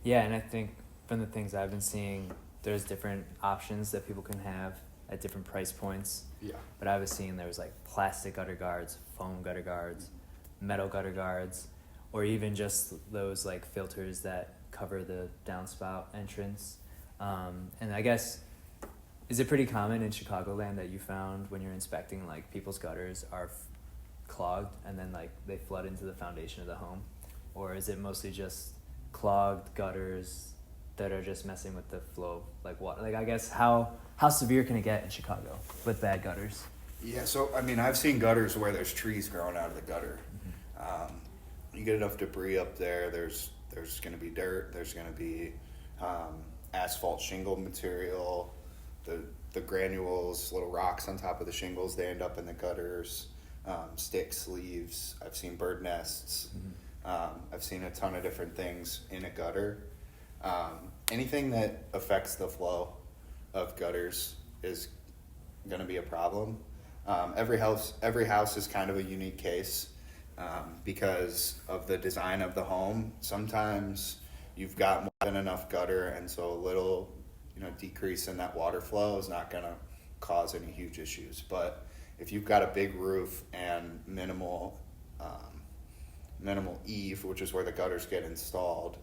Yeah, and I think from the things I've been seeing, there's different options that people can have at different price points. Yeah. But I was seeing there was like plastic gutter guards, foam gutter guards, metal gutter guards, or even just those like filters that cover the downspout entrance. And I guess, is it pretty common in Chicagoland that you found when you're inspecting like people's gutters are clogged and then like they flood into the foundation of the home? Or is it mostly just clogged gutters that are just messing with the flow of like water? Like I guess how severe can it get in Chicago with bad gutters? Yeah, so I mean, I've seen gutters where there's trees growing out of the gutter. You get enough debris up there, there's going to be dirt, there's going to be asphalt shingle material, the granules, little rocks on top of the shingles, they end up in the gutters, sticks, leaves. I've seen bird nests. I've seen a ton of different things in a gutter. Anything that affects the flow of gutters is going to be a problem. Every house is kind of a unique case because of the design of the home. Sometimes you've got more than enough gutter, and so a little decrease in that water flow is not going to cause any huge issues. But if you've got a big roof and minimal eave, which is where the gutters get installed,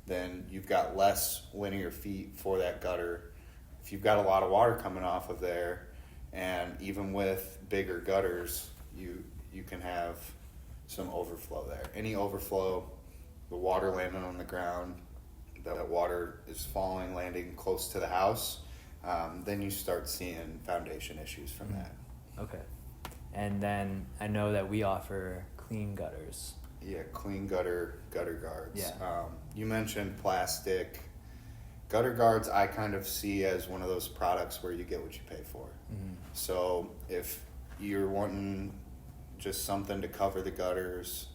then you've got less linear feet for that gutter. If you've got a lot of water coming off of there, and even with bigger gutters, you can have some overflow there. Any overflow, the water landing on the ground, that water is falling, landing close to the house, then you start seeing foundation issues from that. Okay. And then I know that we offer clean gutters. Yeah, clean gutter guards. Yeah. You mentioned plastic. Gutter guards I kind of see as one of those products where you get what you pay for. So if you're wanting just something to cover the gutters,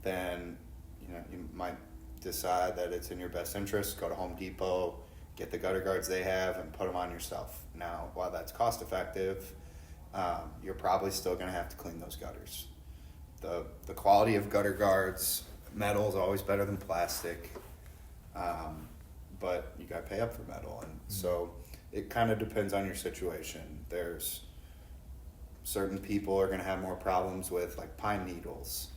then you might decide that it's in your best interest, go to Home Depot, get the gutter guards they have, and put them on yourself. Now, while that's cost effective, you're probably still going to have to clean those gutters. The quality of gutter guards, metal is always better than plastic, but you got to pay up for metal, and so it kind of depends on your situation. There's certain people are going to have more problems with like pine needles.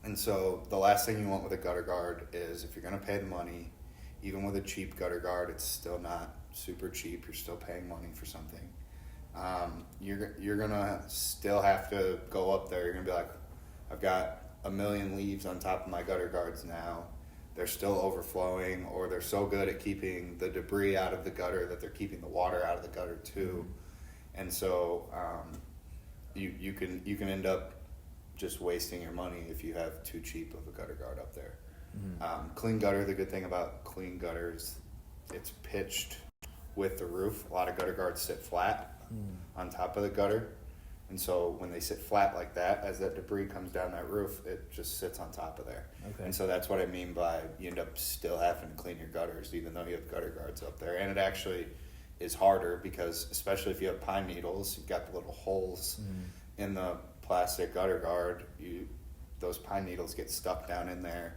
And so the last thing you want with a gutter guard is, if you're going to pay the money, even with a cheap gutter guard, it's still not super cheap. You're still paying money for something. You're going to still have to go up there. You're going to be like, I've got a million leaves on top of my gutter guards now. They're still overflowing, or they're so good at keeping the debris out of the gutter that they're keeping the water out of the gutter too. And so you can end up just wasting your money if you have too cheap of a gutter guard up there. Clean gutter, the good thing about clean gutters, it's pitched with the roof. A lot of gutter guards sit flat on top of the gutter. And so when they sit flat like that, as that debris comes down that roof, it just sits on top of there. Okay. And so that's what I mean by you end up still having to clean your gutters, even though you have gutter guards up there. And it actually is harder because, especially if you have pine needles, you've got the little holes in the plastic gutter guard. Those pine needles get stuck down in there.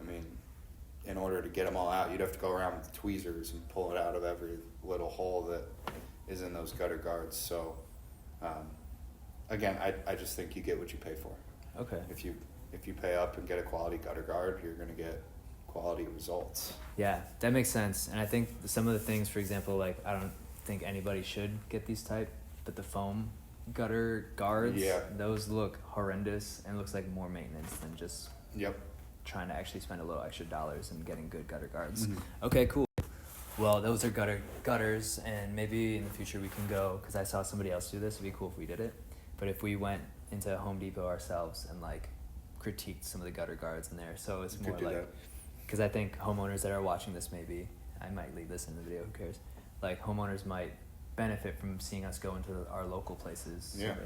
I mean, in order to get them all out, you'd have to go around with tweezers and pull it out of every little hole that is in those gutter guards. So, again, I just think you get what you pay for. Okay. If you pay up and get a quality gutter guard, you're going to get quality results. Yeah, that makes sense. And I think some of the things, for example, like I don't think anybody should get these type, but the foam gutter guards, those look horrendous and looks like more maintenance than just trying to actually spend a little extra dollars and getting good gutter guards. Okay, cool. Well, those are gutters, and maybe in the future we can go, because I saw somebody else do this. It'd be cool if we did it. But if we went into Home Depot ourselves and like critiqued some of the gutter guards in there, so it's more like, because I think homeowners that are watching this, maybe I might leave this in the video. Who cares? Like homeowners might benefit from seeing us go into our local places. Yeah. So